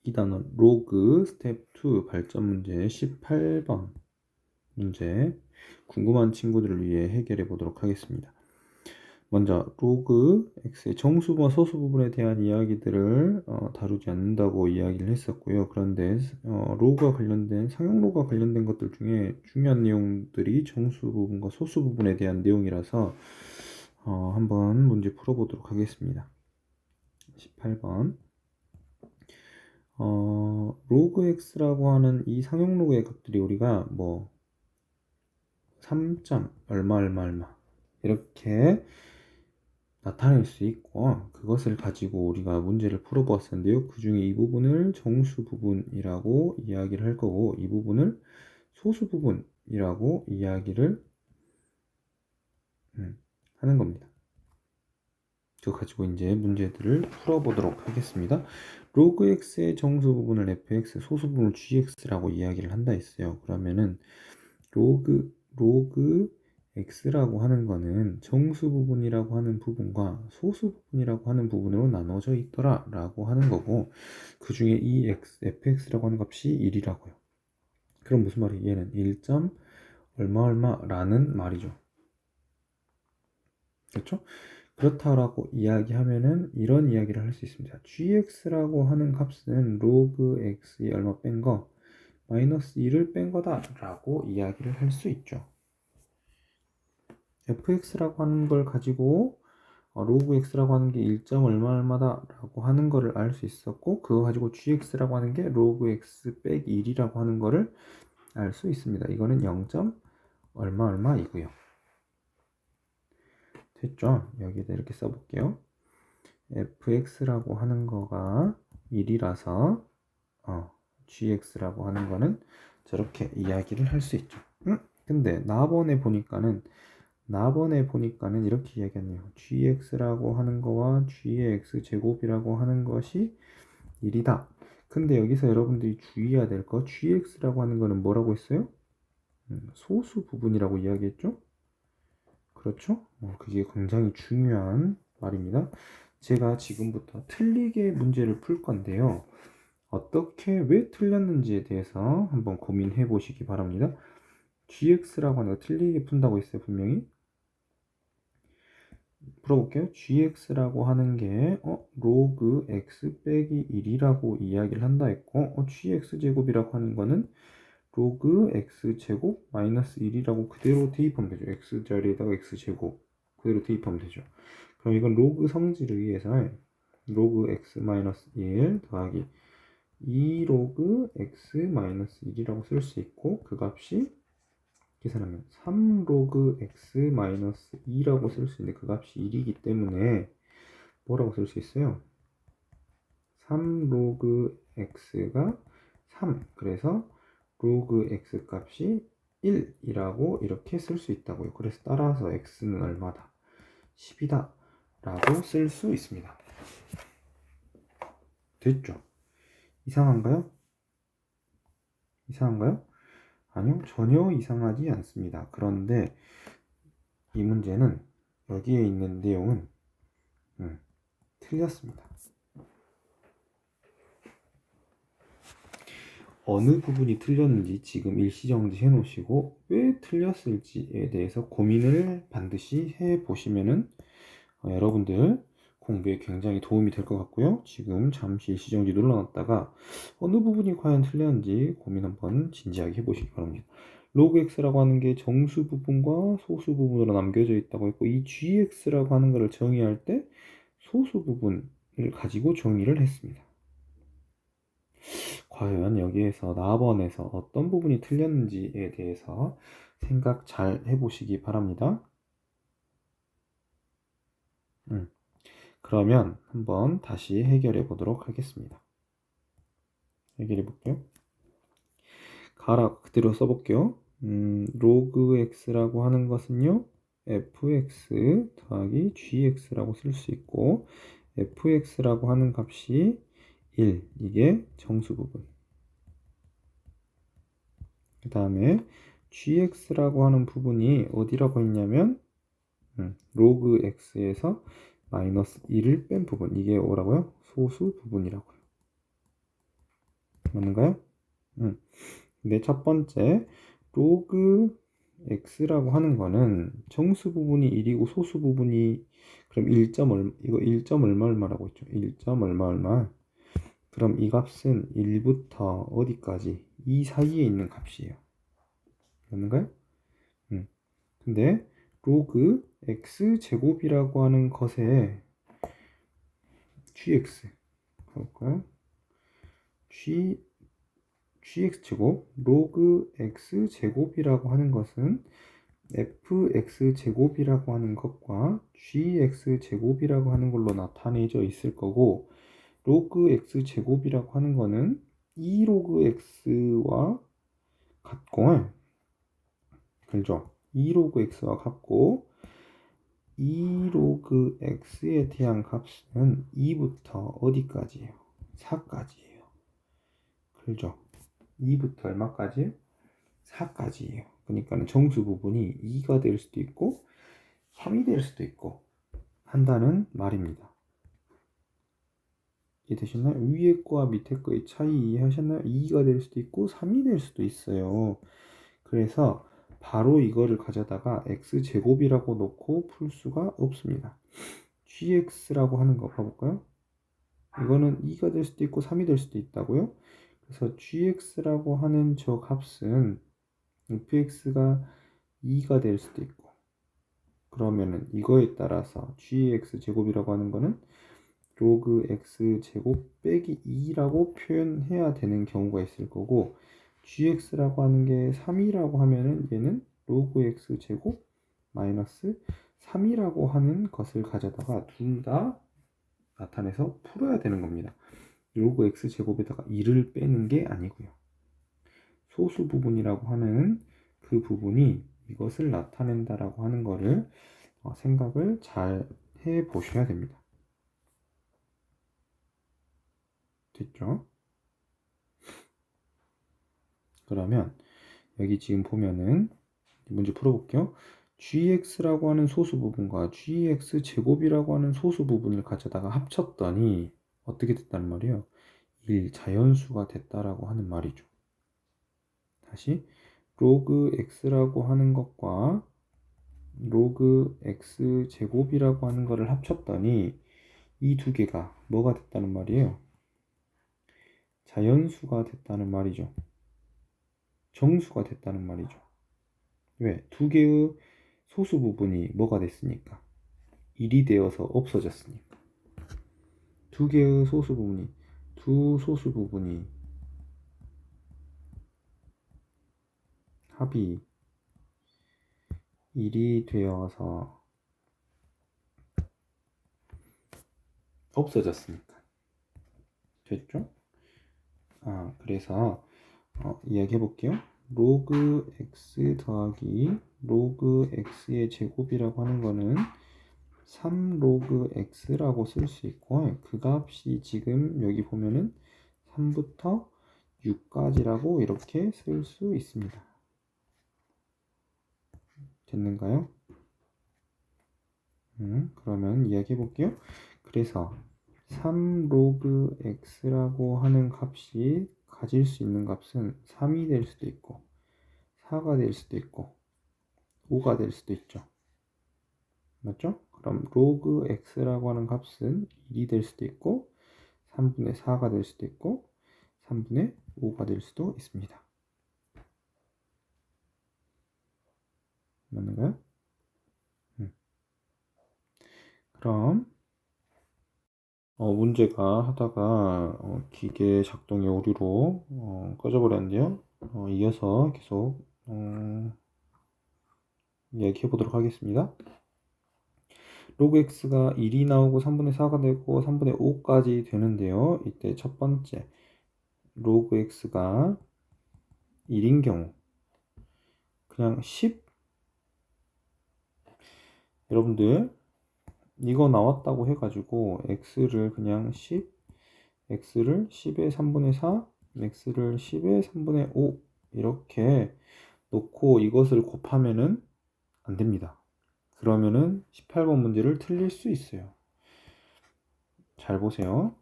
2단원 로그 스텝 2 발전 문제 18번 문제 궁금한 친구들을 위해 해결해 보도록 하겠습니다. 먼저 로그 x의 정수부와 소수 부분에 대한 이야기들을 다루지 않는다고 이야기를 했었고요. 그런데 로그와 관련된 상용로그와 관련된 것들 중에 중요한 내용들이 정수 부분과 소수 부분에 대한 내용이라서 한번 문제 풀어보도록 하겠습니다. 18번 로그 x라고 하는 이 상용로그의 값들이 우리가 뭐 3점 얼마 이렇게 나타낼 수 있고, 그것을 가지고 우리가 문제를 풀어보았었는데요. 그 중에 이 부분을 정수 부분이라고 이야기를 할 거고, 이 부분을 소수 부분이라고 이야기를 하는 겁니다. 그거 가지고 이제 문제들을 풀어보도록 하겠습니다. 로그 x의 정수 부분을 fx, 소수 부분을 gx라고 이야기를 한다 했어요. 그러면은 로그 x라고 하는 거는 정수 부분이라고 하는 부분과 소수 부분이라고 하는 부분으로 나눠져 있더라 라고 하는 거고, 그 중에 이 fx라고 하는 값이 1이라고요. 그럼 무슨 말이에요? 얘는 1점 얼마 라는 말이죠. 그렇죠? 그렇다라고 이야기하면은 이런 이야기를 할 수 있습니다. gx라고 하는 값은 로그 x의 얼마 뺀 거 마이너스 1을 뺀 거다 라고 이야기를 할 수 있죠. fx라고 하는 걸 가지고 로그 x라고 하는 게 1점 얼마다 라고 하는 거를 알 수 있었고, 그거 가지고 gx라고 하는 게 로그 x 빼기 1이라고 하는 거를 알 수 있습니다. 이거는 0점 얼마이고요. 됐죠? 여기다 이렇게 써볼게요. fx라고 하는 거가 1이라서 gx라고 하는 거는 저렇게 이야기를 할 수 있죠. 근데 나번에 보니까는 이렇게 이야기하네요. gx라고 하는 거와 g의 x제곱이라고 하는 것이 1이다. 근데 여기서 여러분들이 주의해야 될 거, gx라고 하는 거는 뭐라고 했어요? 소수 부분이라고 이야기했죠? 그렇죠? 그게 굉장히 중요한 말입니다. 제가 지금부터 틀리게 문제를 풀 건데요. 왜 틀렸는지에 대해서 한번 고민해 보시기 바랍니다. gx라고 하는 거 틀리게 푼다고 했어요, 분명히. 풀어볼게요. gx라고 하는 게 로그 x 빼기 1이라고 이야기를 한다 했고, gx제곱이라고 하는 거는 로그 x제곱 마이너스 1이라고 그대로 대입하면 되죠. x자리에다가 x제곱 그대로 대입하면 되죠. 그럼 이건 로그 성질을 위해서 로그 x 마이너스 1 더하기 2 로그 x 마이너스 1이라고 쓸 수 있고, 그 값이 계산하면 3 로그 x 마이너스 2라고 쓸 수 있는데, 그 값이 1이기 때문에 뭐라고 쓸 수 있어요? 3 로그 x가 3, 그래서 로그 x 값이 1이라고 이렇게 쓸 수 있다고요. 그래서 따라서 x는 얼마다? 10이다 라고 쓸 수 있습니다. 됐죠? 이상한가요? 아니요, 전혀 이상하지 않습니다. 그런데 이 문제는 여기에 있는 내용은 틀렸습니다. 어느 부분이 틀렸는지 지금 일시정지 해 놓으시고, 왜 틀렸을지에 대해서 고민을 반드시 해 보시면은 여러분들 공부에 굉장히 도움이 될 것 같고요. 지금 잠시 일시정지 눌러놨다가 어느 부분이 과연 틀렸는지 고민 한번 진지하게 해보시기 바랍니다. 로그 x라고 하는 게 정수 부분과 소수 부분으로 남겨져 있다고 했고, 이 gx라고 하는 것을 정의할 때 소수 부분을 가지고 정의를 했습니다. 과연 여기에서 나번에서 어떤 부분이 틀렸는지에 대해서 생각 잘 해보시기 바랍니다. 그러면 한번 다시 해결해 보도록 하겠습니다. 해결해 볼게요. 가라 그대로 써볼게요. 로그 x라고 하는 것은요, fx 더하기 gx라고 쓸 수 있고, fx라고 하는 값이 1, 이게 정수 부분. 그 다음에 gx라고 하는 부분이 어디라고 했냐면 로그 x에서 마이너스 1을 뺀 부분, 이게 뭐라고요? 소수 부분이라고요. 맞는가요? 근데 첫 번째 로그 x라고 하는 거는 정수 부분이 1이고 소수 부분이 그럼 1점 얼마 이거 1점 얼마 얼마라고 했죠? 1점 얼마 얼마. 그럼 이 값은 1부터 어디까지? 이 사이에 있는 값이에요. 맞는가요? 근데 로그 x 제곱이라고 하는 것에 gx 볼까요? gx 제곱 로그 x 제곱이라고 하는 것은 fx 제곱이라고 하는 것과 gx 제곱이라고 하는 걸로 나타내져 있을 거고, 로그 x 제곱이라고 하는 거는 2 로그 x와 같고, 그죠? 2 로그 x와 같고 2 로그 x에 대한 값은 2부터 어디까지예요? 4까지예요. 그죠? 2부터 얼마까지? 4까지예요. 그러니까 정수 부분이 2가 될 수도 있고 3이 될 수도 있고 한다는 말입니다. 이해되셨나요? 위에 거와 밑에 거의 차이 이해하셨나요? 2가 될 수도 있고 3이 될 수도 있어요. 그래서 바로 이거를 가져다가 x제곱이라고 놓고 풀 수가 없습니다. gx라고 하는 거 봐볼까요? 이거는 2가 될 수도 있고 3이 될 수도 있다고요. 그래서 gx라고 하는 저 값은 fx가 2가 될 수도 있고, 그러면은 이거에 따라서 gx 제곱이라고 하는 거는 로그 x 제곱 빼기 2라고 표현해야 되는 경우가 있을 거고, gx라고 하는 게 3이라고 하면은 얘는 로그 x 제곱 마이너스 3이라고 하는 것을 가져다가 둘 다 나타내서 풀어야 되는 겁니다. 로그 x 제곱에다가 2를 빼는 게 아니고요. 소수 부분이라고 하는 그 부분이 이것을 나타낸다라고 하는 거를 생각을 잘 해 보셔야 됩니다. 됐죠? 그러면 여기 지금 보면은 문제 풀어볼게요. gx라고 하는 소수 부분과 gx 제곱이라고 하는 소수 부분을 가져다가 합쳤더니 어떻게 됐다는 말이에요? 1 자연수가 됐다라고 하는 말이죠. 다시 로그 x라고 하는 것과 로그 x 제곱이라고 하는 것을 합쳤더니 이 두 개가 뭐가 됐다는 말이에요? 자연수가 됐다는 말이죠. 정수가 됐다는 말이죠. 왜? 두 개의 소수 부분이 뭐가 됐으니까? 1이 되어서 없어졌으니까. 두 개의 소수 부분이, 두 소수 부분이 합이 1이 되어서 없어졌으니까. 됐죠? 그래서 이야기해 볼게요. 로그 x 더하기 로그 x의 제곱이라고 하는 거는 3 로그 x라고 쓸 수 있고, 그 값이 지금 여기 보면은 3부터 6까지라고 이렇게 쓸 수 있습니다. 됐는가요? 그러면 이야기해 볼게요. 그래서 3 로그 x라고 하는 값이 가질 수 있는 값은 3이 될 수도 있고 4가 될 수도 있고 5가 될 수도 있죠. 맞죠? 그럼 로그 x라고 하는 값은 1이 될 수도 있고 3분의 4가 될 수도 있고 3분의 5가 될 수도 있습니다. 맞는가요? 그럼 문제가 하다가 기계 작동의 오류로 꺼져버렸는데요. 이어서 계속 이야기해 보도록 하겠습니다. 로그 x가 1이 나오고 3분의 4가 되고 3분의 5까지 되는데요. 이때 첫 번째 로그 x가 1인 경우 그냥 10, 여러분들 이거 나왔다고 해가지고 x를 그냥 10, x를 10의 3분의 4, x를 10의 3분의 5 이렇게 놓고 이것을 곱하면은 안 됩니다. 그러면은 18번 문제를 틀릴 수 있어요. 잘 보세요.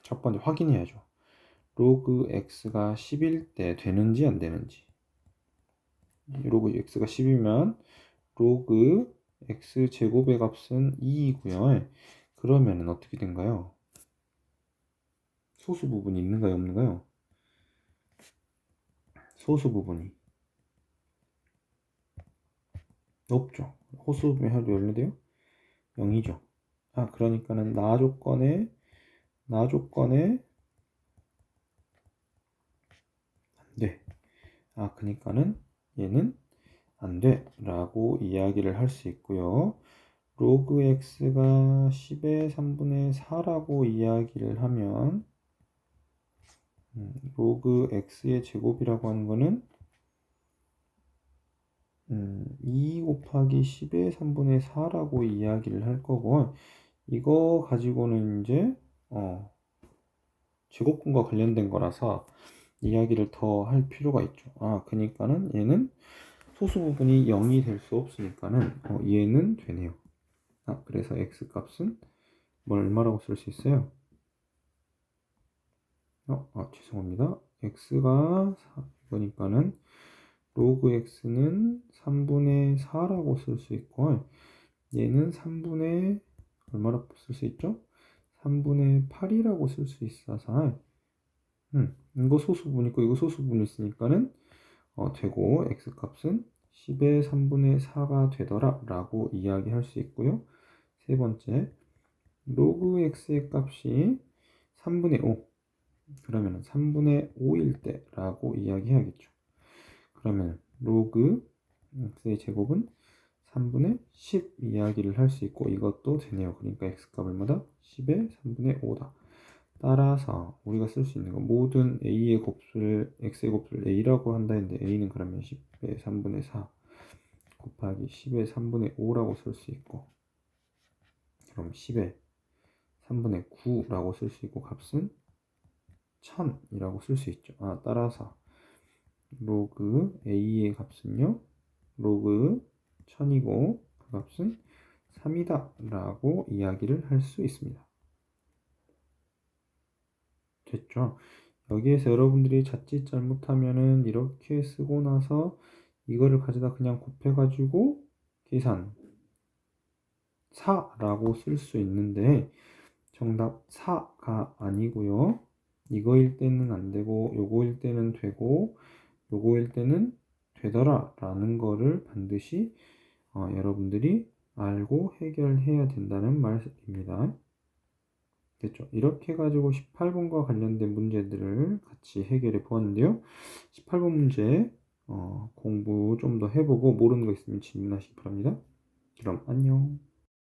첫 번째 확인해야죠. 로그 x가 10일 때 되는지 안 되는지. 로그 x가 10이면 로그 x 제곱의 값은 2이고요. 그러면은 어떻게 된가요? 소수 부분이 있는가요, 없는가요? 소수 부분이 없죠. 호수 부분이 하나도 열린데요? 0이죠. 아, 그러니까는 나 조건에 안 돼. 아, 그러니까는 얘는 안 돼 라고 이야기를 할 수 있고요. 로그 x가 10의 3분의 4라고 이야기를 하면 로그 x의 제곱이라고 하는 거는 2 곱하기 10의 3분의 4라고 이야기를 할 거고, 이거 가지고는 이제 제곱근과 관련된 거라서 이야기를 더 할 필요가 있죠. 아, 그러니까는 얘는 소수 부분이 0이 될 수 없으니까는 얘는 되네요. 아, 그래서 x 값은 뭘 얼마라고 쓸 수 있어요? 죄송합니다. x가 4이니까는 로그 x는 3분의 4라고 쓸 수 있고, 얘는 3분의 얼마라고 쓸 수 있죠? 3분의 8이라고 쓸 수 있어서 이거 소수분 있고 이거 소수분 있으니까는 되고 x값은 10의 3분의 4가 되더라 라고 이야기할 수 있고요. 세 번째, 로그 x의 값이 3분의 5, 그러면 3분의 5일 때 라고 이야기해야겠죠. 그러면 로그 x의 제곱은 3분의 10 이야기를 할 수 있고, 이것도 되네요. 그러니까 x값 얼마다? 10의 3분의 5다. 따라서 우리가 쓸 수 있는 건 모든 a의 곱수를 x의 곱수를 a라고 한다 했는데, a는 그러면 10의 3분의 4 곱하기 10의 3분의 5라고 쓸 수 있고, 그럼 10의 3분의 9라고 쓸 수 있고, 값은 1000이라고 쓸 수 있죠. 따라서 로그 a의 값은요, 로그 1000이고 그 값은 3이다 라고 이야기를 할 수 있습니다. 됐죠? 여기에서 여러분들이 자칫 잘못하면은 이렇게 쓰고 나서 이거를 가져다 그냥 곱해가지고 계산 4라고 쓸 수 있는데, 정답 4가 아니고요. 이거일 때는 안 되고 요거일 때는 되고 요거일 때는 되더라 라는 거를 반드시 여러분들이 알고 해결해야 된다는 말입니다. 됐죠? 이렇게 가지고 18번과 관련된 문제들을 같이 해결해 보았는데요. 18번 문제 공부 좀 더 해보고 모르는 거 있으면 질문하시기 바랍니다. 그럼 안녕.